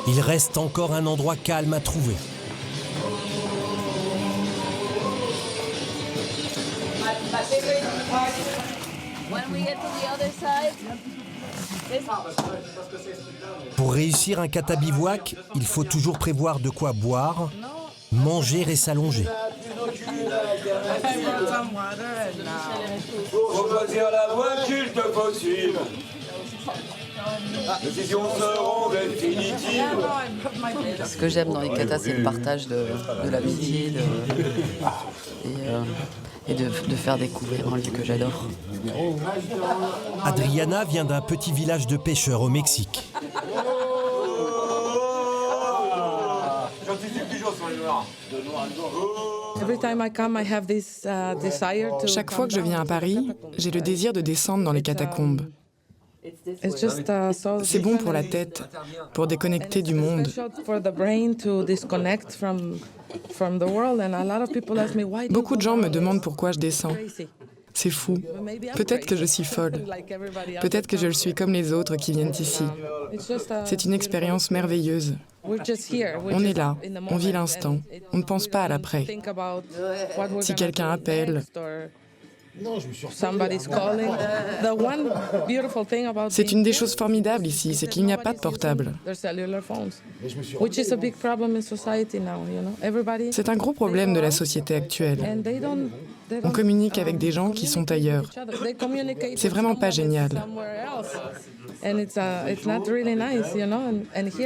Il reste encore un endroit calme à trouver. Pour réussir un kata bivouac, il faut toujours prévoir de quoi boire, manger et s'allonger. Faut choisir la voie qu'il te faut suivre. Les décisions seront définitives. Ce que j'aime dans les katas, c'est le partage de l'amitié et de faire découvrir un lieu que j'adore. Adriana vient d'un petit village de pêcheurs au Mexique. J'anticipe toujours sur les noirs. Chaque fois que je viens à Paris, j'ai le désir de descendre dans les catacombes. C'est bon pour la tête, pour déconnecter du monde. Beaucoup de gens me demandent pourquoi je descends. C'est fou. Peut-être que je suis folle. Peut-être que je le suis comme les autres qui viennent ici. C'est une expérience merveilleuse. On est là, on vit l'instant, on ne pense pas à l'après. Si quelqu'un appelle, C'est une des choses formidables ici, c'est qu'il n'y a pas de portable. C'est un gros problème de la société actuelle. On communique avec des gens qui sont ailleurs. C'est vraiment pas génial.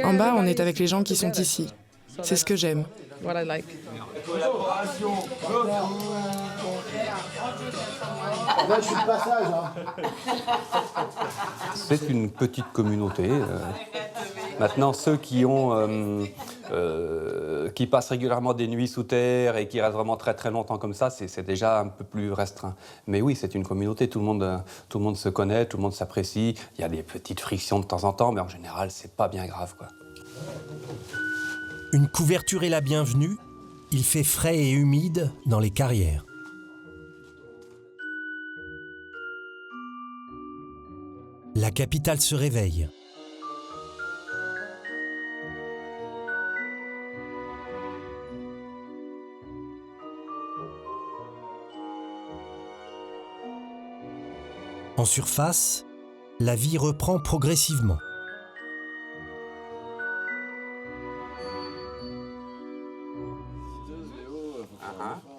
En bas, on est avec les gens qui sont ici. C'est ce que j'aime. Là, je suis de passage. C'est une petite communauté. Maintenant, ceux qui passent régulièrement des nuits sous terre et qui restent vraiment très très longtemps comme ça, c'est déjà un peu plus restreint. Mais oui, c'est une communauté. Tout le monde se connaît, tout le monde s'apprécie. Il y a des petites frictions de temps en temps, mais en général, c'est pas bien grave, quoi. Une couverture est la bienvenue. Il fait frais et humide dans les carrières. La capitale se réveille. En surface, la vie reprend progressivement.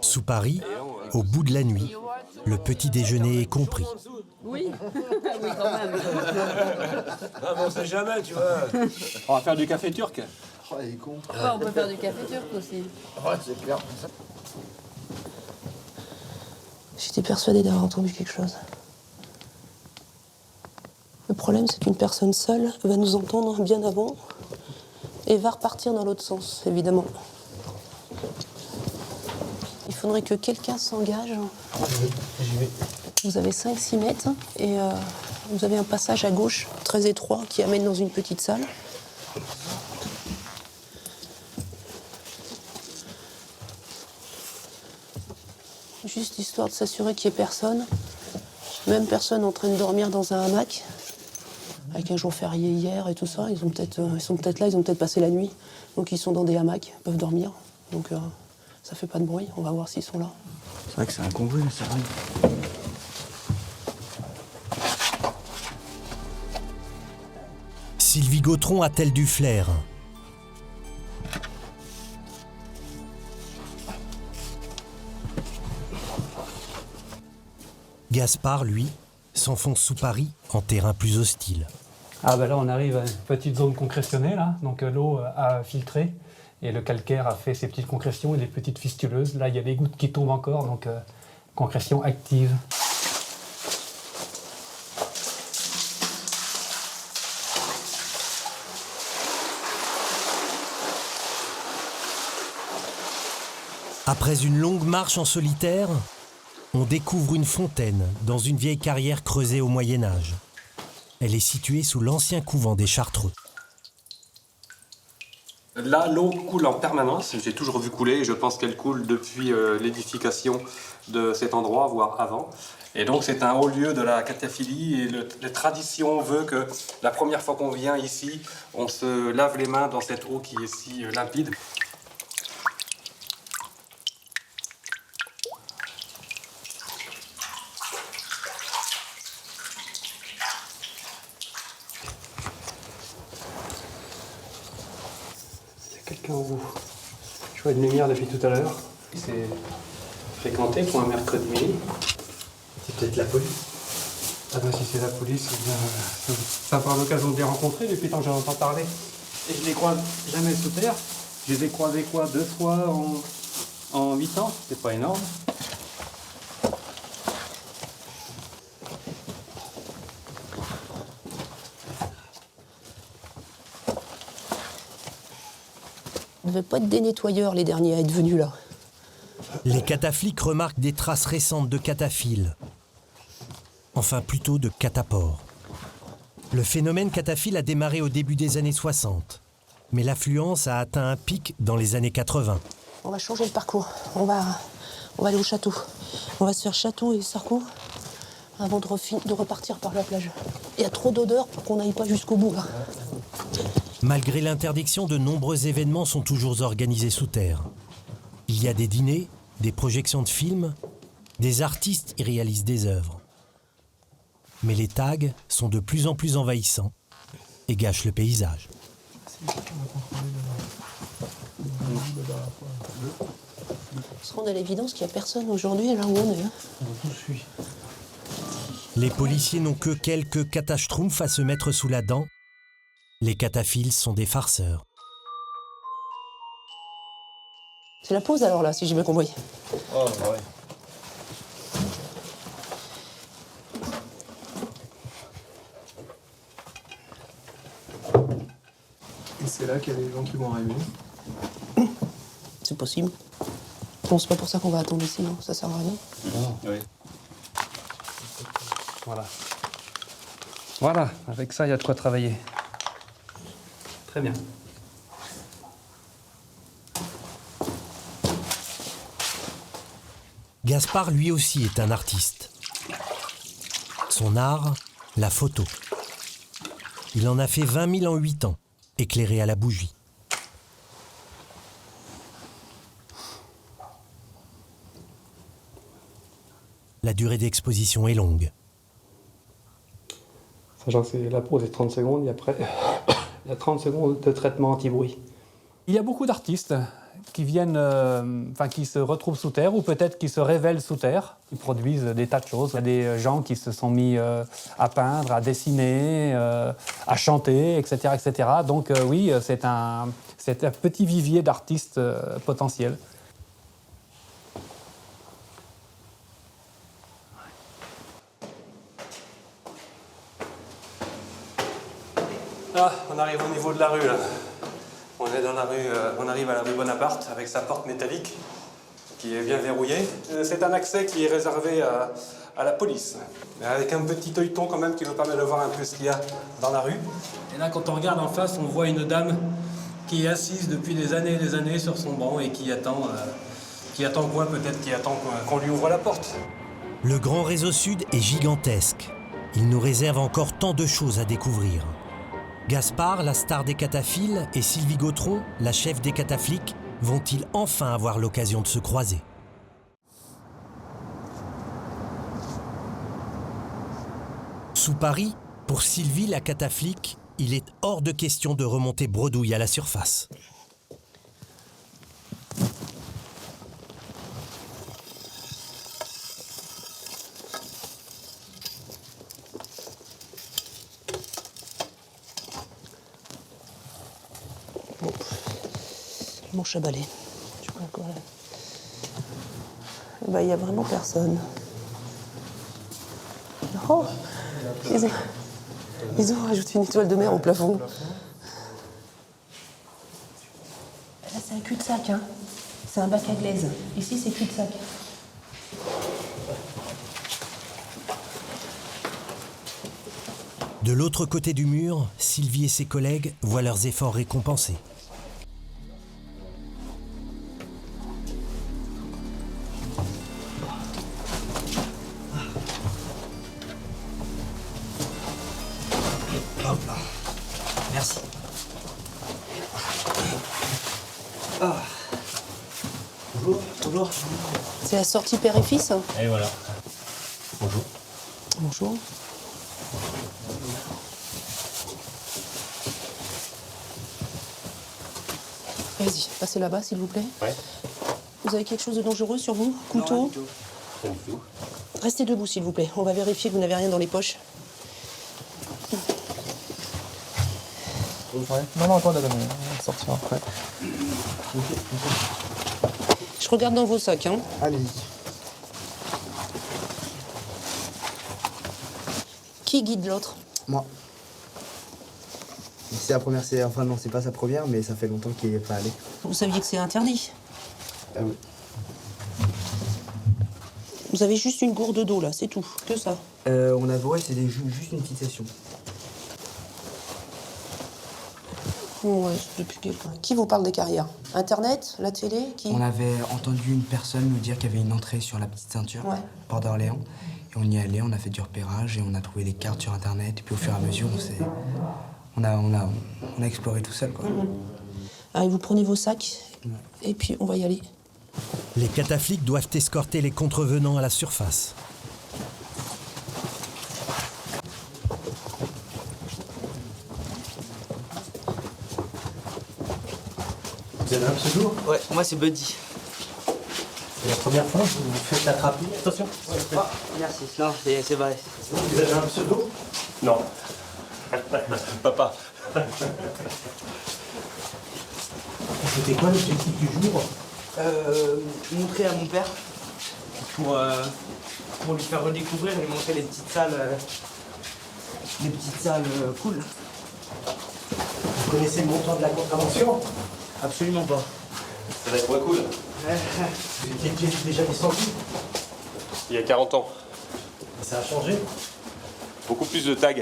Sous Paris, au bout de la nuit, le petit déjeuner est compris. Oui, oui quand même. Ah, mais on sait jamais, tu vois. On va faire du café turc. Oh, il est con. Ouais, on peut faire du café turc aussi. Ouais, c'est clair. J'étais persuadée d'avoir entendu quelque chose. Le problème, c'est qu'une personne seule va nous entendre bien avant et va repartir dans l'autre sens, évidemment. Il faudrait que quelqu'un s'engage. Vous avez 5-6 mètres et vous avez un passage à gauche très étroit qui amène dans une petite salle. Juste histoire de s'assurer qu'il n'y ait personne. Même personne en train de dormir dans un hamac. Avec un jour férié hier et tout ça, ils sont peut-être là, ils ont peut-être passé la nuit. Donc ils sont dans des hamacs, ils peuvent dormir. Donc ça fait pas de bruit, on va voir s'ils sont là. C'est vrai que c'est incongru, mais c'est vrai. Sylvie Gautron a-t-elle du flair? Gaspard, lui, s'enfonce sous Paris en terrain plus hostile. Ah ben là on arrive à une petite zone concrétionnée là, donc l'eau a filtré et le calcaire a fait ses petites concrétions et des petites fistuleuses. Là il y a des gouttes qui tombent encore, donc concrétion active. Après une longue marche en solitaire, on découvre une fontaine dans une vieille carrière creusée au Moyen-Âge. Elle est située sous l'ancien couvent des Chartreux. Là, l'eau coule en permanence. J'ai toujours vu couler et je pense qu'elle coule depuis l'édification de cet endroit, voire avant. Et donc, c'est un haut lieu de la cataphilie et la tradition veut que la première fois qu'on vient ici, on se lave les mains dans cette eau qui est si limpide. Quelqu'un au bout. Je vois une lumière depuis tout à l'heure. C'est fréquenté pour un mercredi midi. C'est peut-être la police. Ah ben si c'est la police, eh bien, ça par l'occasion de les rencontrer depuis tant que j'en entends parler. Et je les croise jamais sous terre. Je les ai croisés quoi, 2 fois en 8 ans. C'est pas énorme. On ne devait pas être des nettoyeurs, les derniers à être venus là. Les catafliques remarquent des traces récentes de cataphiles. Enfin, plutôt de catapores. Le phénomène cataphile a démarré au début des années 60. Mais l'affluence a atteint un pic dans les années 80. On va changer le parcours. On va aller au château. On va se faire château et Sarco avant de repartir par la plage. Il y a trop d'odeur pour qu'on n'aille pas jusqu'au bout là. Malgré l'interdiction, de nombreux événements sont toujours organisés sous terre. Il y a des dîners, des projections de films Des artistes y réalisent des œuvres. Mais les tags sont de plus en plus envahissants et gâchent le paysage. On se rend à l'évidence qu'il n'y a personne aujourd'hui là où on est. Les policiers n'ont que quelques catastrophes à se mettre sous la dent. Les cataphiles sont des farceurs. C'est la pause alors là, si j'ai bien compris. Oh, ouais. Et c'est là qu'il y a des gens qui vont arriver. C'est possible. Bon, c'est pas pour ça qu'on va attendre ici, non? Ça sert à rien. Oui. Voilà. Voilà, avec ça, il y a de quoi travailler. Très bien. Gaspard, lui aussi, est un artiste. Son art, la photo. Il en a fait 20 000 en 8 ans, éclairé à la bougie. La durée d'exposition est longue. Sachant que la pause est 30 secondes, et après, il y a 30 secondes de traitement anti-bruit. Il y a beaucoup d'artistes qui viennent, qui se retrouvent sous terre, ou peut-être qui se révèlent sous terre. Ils produisent des tas de choses. Il y a des gens qui se sont mis à peindre, à dessiner, à chanter, etc. etc. Donc oui, c'est un petit vivier d'artistes potentiels. Ah, on arrive au niveau de la rue, là. On est dans la rue, on arrive à la rue Bonaparte avec sa porte métallique qui est bien verrouillée. C'est un accès qui est réservé à la police, mais avec un petit œilleton quand même qui nous permet de voir un peu ce qu'il y a dans la rue. Et là, quand on regarde en face, on voit une dame qui est assise depuis des années sur son banc et qui attend quoi? Peut-être qui attend qu'on lui ouvre la porte. Le Grand Réseau Sud est gigantesque. Il nous réserve encore tant de choses à découvrir. Gaspard, la star des cataphiles, et Sylvie Gautron, la chef des cataflics, vont-ils enfin avoir l'occasion de se croiser? Sous Paris, pour Sylvie, la cataflic, il est hors de question de remonter bredouille à la surface. Manche à balai. Il n'y a vraiment personne. Oh, ils ont rajouté une étoile de mer au plafond. Là, c'est un cul-de-sac. Hein. C'est un bac à glaise. Ici, c'est cul-de-sac. De l'autre côté du mur, Sylvie et ses collègues voient leurs efforts récompensés. Merci. Bonjour. Bonjour. C'est la sortie père et fils. Et voilà. Bonjour. Bonjour. Vas-y, passez là-bas, s'il vous plaît. Ouais. Vous avez quelque chose de dangereux sur vous? Couteau? Pas du tout. Restez debout, s'il vous plaît. On va vérifier que vous n'avez rien dans les poches. Non, attends, on sortira après. Je regarde dans vos sacs, hein. Allez. Qui guide l'autre? Moi. C'est la première, enfin non, c'est pas sa première, mais ça fait longtemps qu'il n'est pas allé. Vous saviez que c'est interdit? Ah oui. Vous avez juste une gourde d'eau, là, c'est tout. Que ça? On a ouais, c'est juste une petite session. Ouais, depuis quelqu'un. Qui vous parle des carrières? Internet? La télé? Qui? On avait entendu une personne nous dire qu'il y avait une entrée sur la petite ceinture, Port d'Orléans. Et on y est allé, on a fait du repérage et on a trouvé les cartes sur Internet. Et puis au fur et à mesure, on a exploré tout seul, quoi. Allez, vous prenez vos sacs et puis on va y aller. Les catafliques doivent escorter les contrevenants à la surface. Vous avez un pseudo? Ouais, moi c'est Buddy. C'est la première fois que vous vous faites attraper. Attention. Ah, merci, non, c'est vrai. Vous avez un pseudo? Non. Papa. C'était quoi l'objectif du jour? Montrer à mon père pour lui faire redécouvrir et lui montrer les petites salles cool. Vous connaissez le montant de la contravention? Absolument pas. Ça va être moins cool. Vous étiez déjà descendu? Il y a 40 ans. Et ça a changé? Beaucoup plus de tags.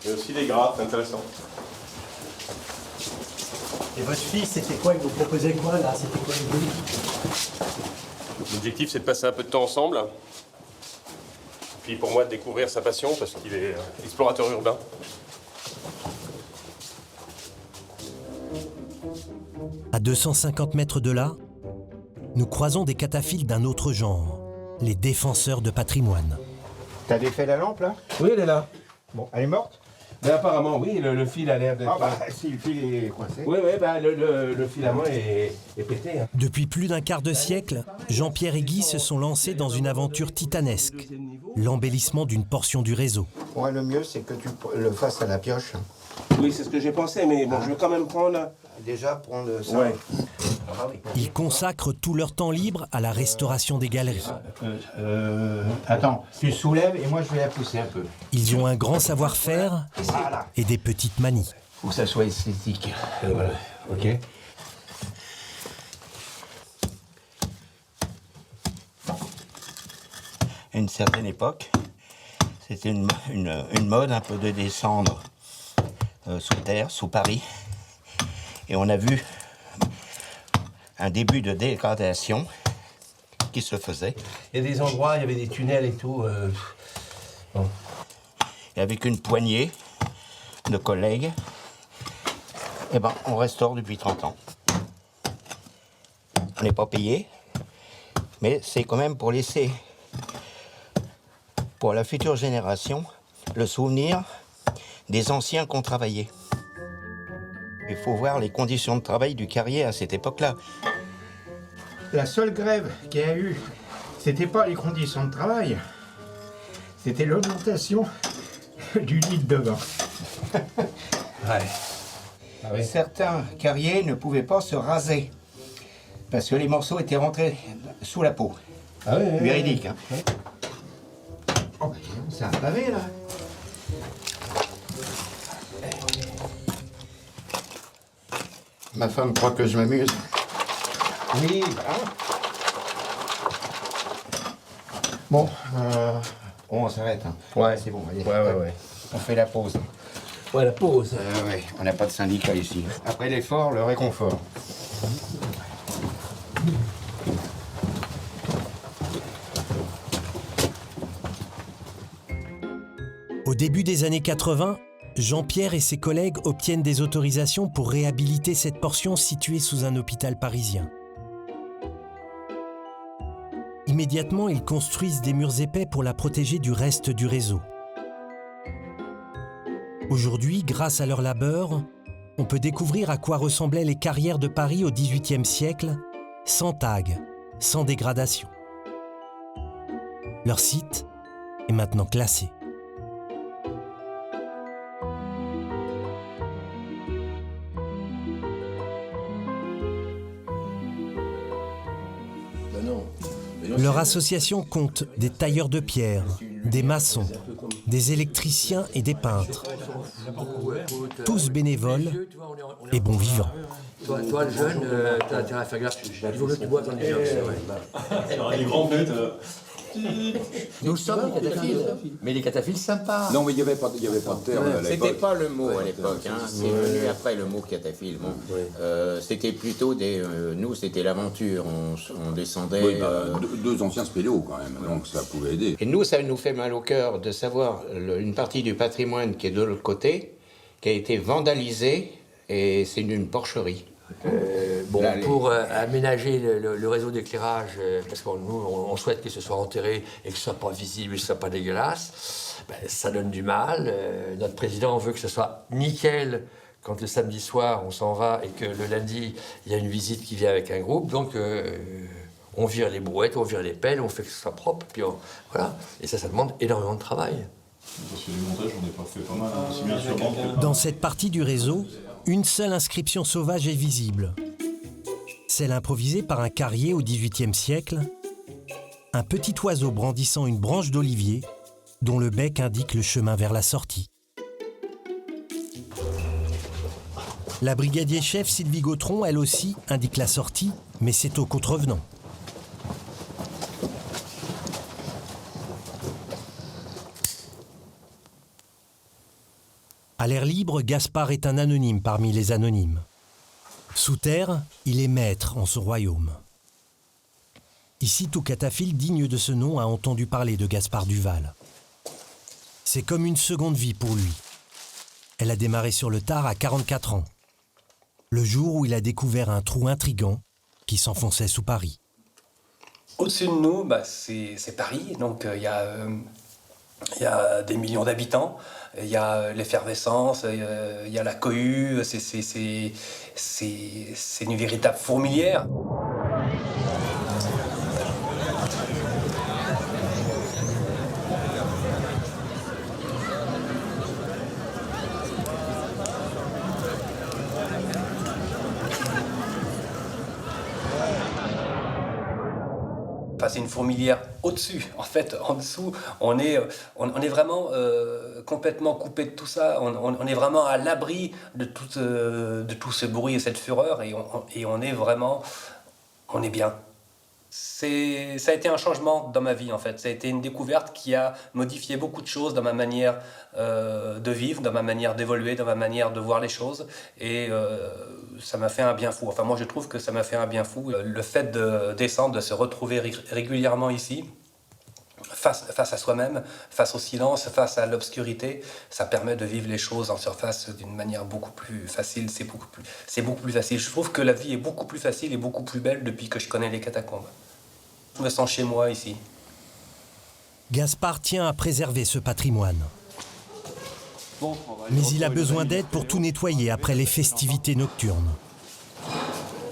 Et aussi des gras, c'est intéressant. Et votre fille, c'était quoi? Il vous proposait quoi là? C'était quoi le but? L'objectif, c'est de passer un peu de temps ensemble. Puis pour moi, de découvrir sa passion, parce qu'il est explorateur urbain. À 250 mètres de là, nous croisons des cataphiles d'un autre genre, les défenseurs de patrimoine. T'as défait la lampe là? Oui, elle est là. Bon, elle est morte? Ben, apparemment, oui, le fil a l'air d'être... Ah bah, si le fil est coincé. Oui, oui, ben, le filament est pété. Hein. Depuis plus d'un quart de siècle, Jean-Pierre et Guy se sont lancés dans une aventure titanesque, l'embellissement d'une portion du réseau. Ouais, le mieux, c'est que tu le fasses à la pioche. Oui, c'est ce que j'ai pensé, mais bon, je vais quand même prendre... Déjà, prendre ça. Ouais. Ils consacrent tout leur temps libre à la restauration des galeries. Attends, tu soulèves et moi je vais la pousser un peu. Ils ont un grand savoir-faire et des petites manies. Faut que ça soit esthétique. Voilà, ok. À une certaine époque, c'était une mode un peu de descendre sous terre, sous Paris. Et on a vu un début de dégradation qui se faisait. Il y a des endroits, il y avait des tunnels et tout. Bon. Et avec une poignée de collègues, eh ben, on restaure depuis 30 ans. On n'est pas payé, mais c'est quand même pour laisser, pour la future génération, le souvenir des anciens qui ont travaillé. Il faut voir les conditions de travail du carrier à cette époque-là. La seule grève qu'il y a eu, c'était pas les conditions de travail, c'était l'augmentation du litre de vin. Ouais. Ah oui. Certains carriers ne pouvaient pas se raser parce que les morceaux étaient rentrés sous la peau. Ah oui, oui, véridique. oui. Hein. Oh, c'est un pavé là. Ma femme croit que je m'amuse. Oui, Bon, on s'arrête. Hein. Ouais, c'est bon. Allez. Ouais. On fait la pause. Ouais, la pause. Ouais, on n'a pas de syndicat ici. Après l'effort, le réconfort. Au début des années 80, Jean-Pierre et ses collègues obtiennent des autorisations pour réhabiliter cette portion située sous un hôpital parisien. Immédiatement, ils construisent des murs épais pour la protéger du reste du réseau. Aujourd'hui, grâce à leur labeur, on peut découvrir à quoi ressemblaient les carrières de Paris au XVIIIe siècle, sans tag, sans dégradation. Leur site est maintenant classé. Leur association compte des tailleurs de pierre, des maçons, des électriciens et des peintres. Tous bénévoles et bons vivants. Toi le jeune, t'as intérêt à faire gaffe. Il vaut mieux que tu bois ton déjà, c'est vrai. Les grands bêtes. Nous sommes les cataphiles. Mais les cataphiles sympas. Non, mais il n'y avait pas de terme à l'époque. C'était pas le mot à l'époque. Hein. C'est venu après le mot cataphile. Bon. C'était plutôt des. Nous, c'était l'aventure. On descendait. Oui, deux anciens spéléos quand même, donc ça pouvait aider. Et nous, ça nous fait mal au cœur de savoir une partie du patrimoine qui est de l'autre côté, qui a été vandalisée, et c'est une porcherie. Bon, pour aménager le réseau d'éclairage, parce que nous, on souhaite que ce soit enterré et que ce soit pas visible, que ce soit pas dégueulasse, ben, ça donne du mal. Notre président veut que ce soit nickel quand le samedi soir, on s'en va et que le lundi, il y a une visite qui vient avec un groupe. Donc, on vire les brouettes, on vire les pelles, on fait que ce soit propre, puis voilà. Et ça demande énormément de travail. Parce que les montages, on n'est pas fait pas mal, hein, aussi bien sur bande que... Dans cette partie du réseau, une seule inscription sauvage est visible. Celle improvisée par un carrier au XVIIIe siècle, un petit oiseau brandissant une branche d'olivier dont le bec indique le chemin vers la sortie. La brigadier-chef Sylvie Gautron, elle aussi, indique la sortie, mais c'est aux contrevenants. À l'air libre, Gaspard est un anonyme parmi les anonymes. Sous terre, il est maître en ce royaume. Ici, tout cataphile digne de ce nom a entendu parler de Gaspard Duval. C'est comme une seconde vie pour lui. Elle a démarré sur le tard à 44 ans. Le jour où il a découvert un trou intrigant qui s'enfonçait sous Paris. Au-dessus de nous, c'est Paris, donc il y a des millions d'habitants, il y a l'effervescence, il y a la cohue, c'est une véritable fourmilière. Enfin, c'est une fourmilière au-dessus. En fait, en dessous, on est vraiment complètement coupé de tout ça. On est vraiment à l'abri de tout ce bruit et cette fureur. Et on est vraiment... On est bien. Ça a été un changement dans ma vie, en fait. Ça a été une découverte qui a modifié beaucoup de choses dans ma manière de vivre, dans ma manière d'évoluer, dans ma manière de voir les choses. Et ça m'a fait un bien fou. Enfin, moi, je trouve que ça m'a fait un bien fou. Le fait de descendre, de se retrouver régulièrement ici, face à soi-même, face au silence, face à l'obscurité, ça permet de vivre les choses en surface d'une manière beaucoup plus facile. C'est beaucoup plus facile. Je trouve que la vie est beaucoup plus facile et beaucoup plus belle depuis que je connais les catacombes. Je me sens chez moi ici. Gaspard tient à préserver ce patrimoine. Mais il a besoin d'aide pour tout nettoyer après les festivités nocturnes.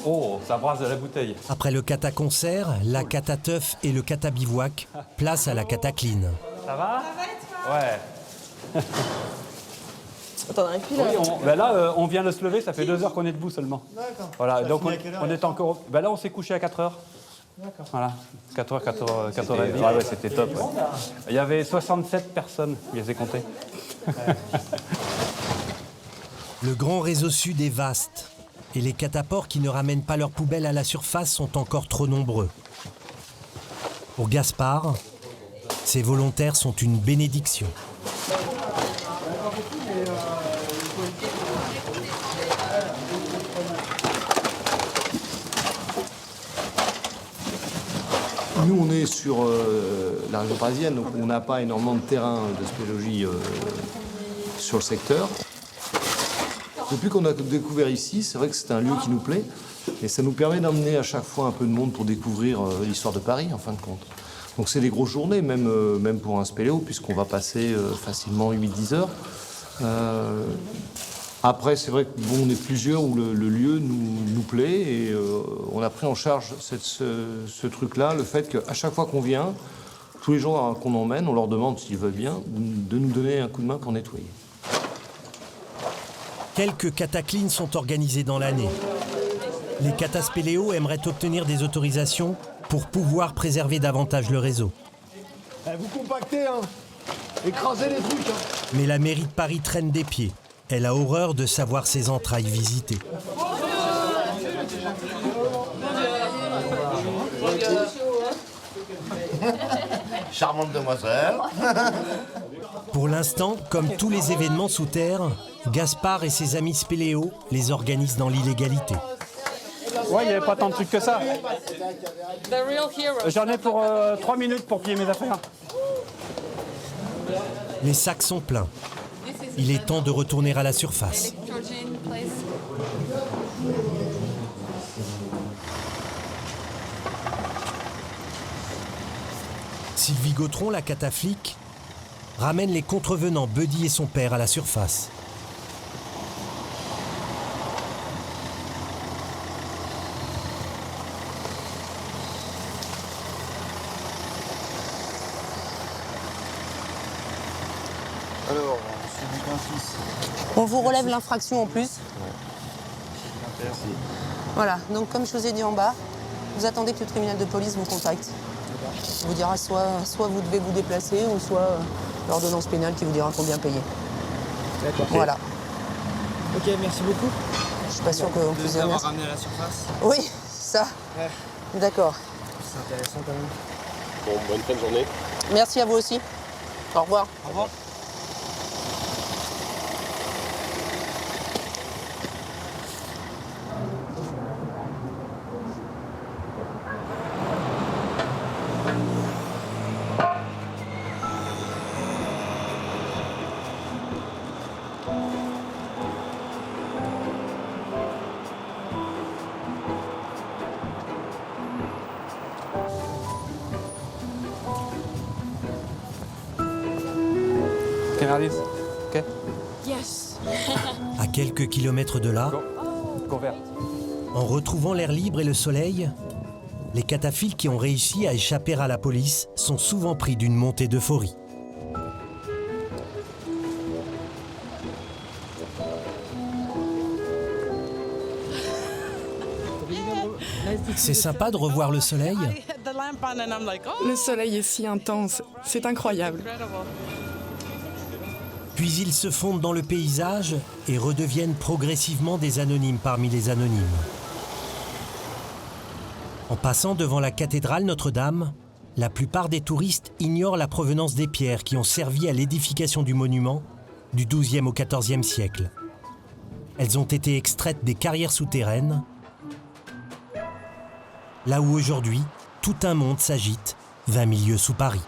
Oh, ça brasse de la bouteille. Après le cata-concert, la cata-teuf et le cata-bivouac, place à la catacline. Ça va? Ouais. Attends, un là. Oui, là, on vient de se lever, ça fait 2 heures qu'on est debout seulement. D'accord. Voilà, donc on est encore... là, on s'est couché à 4 heures. D'accord. Voilà, 4h30. Ouais, c'était top. Ouais. Il y avait 67 personnes, je les ai comptées. Le grand réseau sud est vaste. Et les catapores qui ne ramènent pas leurs poubelles à la surface sont encore trop nombreux. Pour Gaspard, ces volontaires sont une bénédiction. Nous, on est sur la région parisienne, donc on n'a pas énormément de terrain de spéléologie sur le secteur. Depuis qu'on a découvert ici, c'est vrai que c'est un lieu qui nous plaît et ça nous permet d'emmener à chaque fois un peu de monde pour découvrir l'histoire de Paris, en fin de compte. Donc c'est des grosses journées, même pour un spéléo, puisqu'on va passer facilement 8-10 heures. Après, c'est vrai qu'on est plusieurs où le lieu nous plaît et on a pris en charge ce truc-là, le fait qu'à chaque fois qu'on vient, tous les gens qu'on emmène, on leur demande s'ils veulent bien de nous donner un coup de main pour nettoyer. Quelques cataclines sont organisées dans l'année. Les cataspéléos aimeraient obtenir des autorisations pour pouvoir préserver davantage le réseau. Vous compactez, hein. Écrasez les trucs. Hein. Mais la mairie de Paris traîne des pieds. Elle a horreur de savoir ses entrailles visitées. Charmante demoiselle. Pour l'instant, comme tous les événements sous terre, Gaspard et ses amis spéléos les organisent dans l'illégalité. Ouais, il n'y avait pas tant de trucs que ça. J'en ai pour 3 minutes pour plier mes affaires. Les sacs sont pleins. Il est temps de retourner à la surface. Sylvie Gautron, la cataflique, ramène les contrevenants Buddy et son père à la surface. Alors, celui d'un fils. On vous relève l'infraction en plus. Merci. Voilà, donc comme je vous ai dit en bas, vous attendez que le tribunal de police vous contacte. Il vous dira soit vous devez vous déplacer ou soit l'ordonnance pénale qui vous dira combien payer. D'accord. Voilà. Ok, merci beaucoup. Je suis pas sûr qu'on puisse De dire m'avoir merci. ramené à la surface. Oui, ça. Ouais. D'accord. C'est intéressant quand même. Bon, bonne fin de journée. Merci à vous aussi. Au revoir. Au revoir. Canardis. Ok. Yes. À quelques kilomètres de là, en retrouvant l'air libre et le soleil, les cataphiles qui ont réussi à échapper à la police sont souvent pris d'une montée d'euphorie. C'est sympa de revoir le soleil. Le soleil est si intense, c'est incroyable. Puis ils se fondent dans le paysage et redeviennent progressivement des anonymes parmi les anonymes. En passant devant la cathédrale Notre-Dame, la plupart des touristes ignorent la provenance des pierres qui ont servi à l'édification du monument du XIIe au XIVe siècle. Elles ont été extraites des carrières souterraines, là où aujourd'hui tout un monde s'agite 20 000 lieues sous Paris.